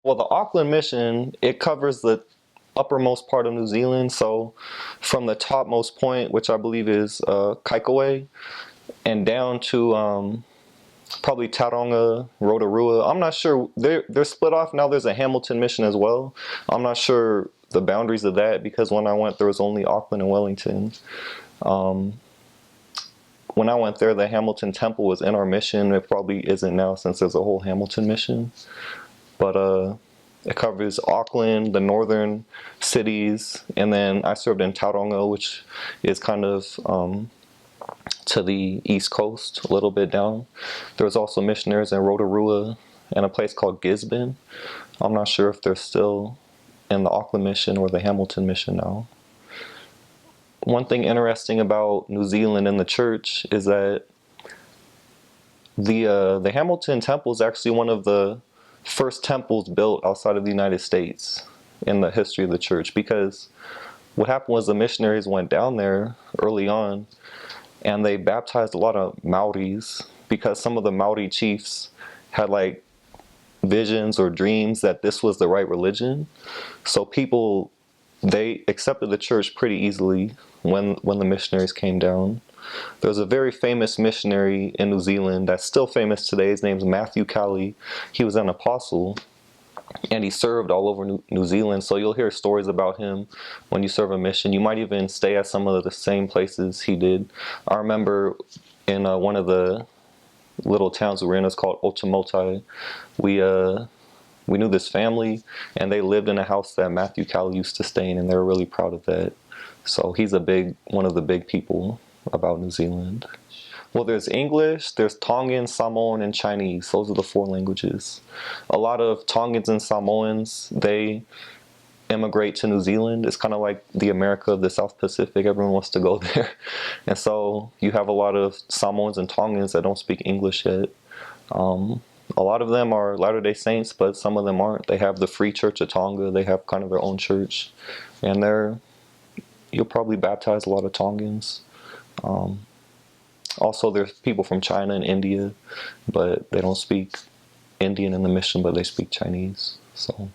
Well, the Auckland mission, it covers the uppermost part of New Zealand. So from the topmost point, which I believe is Kaikaway, and down to probably Tauranga, Rotorua. I'm not sure. They're split off now. There's a Hamilton mission as well. I'm not sure the boundaries of that because when I went, there was only Auckland and Wellington. Um, when I went there, the Hamilton Temple was in our mission. It probably isn't now since there's a whole Hamilton mission. But it covers Auckland, the northern cities, and then I served in Tauranga, which is kind of to the east coast, a little bit down. There was also missionaries in Rotorua and a place called Gisborne. I'm not sure if they're still in the Auckland mission or the Hamilton mission now. One thing interesting about New Zealand and the church is that the Hamilton Temple is actually one of the first temples built outside of the United States in the history of the church, because what happened was the missionaries went down there early on and they baptized a lot of Maoris because some of the Maori chiefs had like visions or dreams that this was the right religion. So people, they accepted the church pretty easily when the missionaries came down. There's a very famous missionary in New Zealand that's still famous today. His name's Matthew Cowley. He was an apostle and he served all over New Zealand. So you'll hear stories about him when you serve a mission. You might even stay at some of the same places he did. I remember in one of the little towns we were in, it's called Ochamotai. We knew this family and they lived in a house that Matthew Cowley used to stay in, and they were really proud of that. So he's one of the big people about New Zealand. Well, there's English, there's Tongan, Samoan, and Chinese. Those are the 4 languages. A lot of Tongans and Samoans, they immigrate to New Zealand. It's kind of like the America of the South Pacific. Everyone wants to go there. And so you have a lot of Samoans and Tongans that don't speak English yet. A lot of them are Latter-day Saints, but some of them aren't. They have the Free Church of Tonga. They have kind of their own church. And you'll probably baptize a lot of Tongans. Also, there's people from China and India, but they don't speak Indian in the mission, but they speak Chinese. So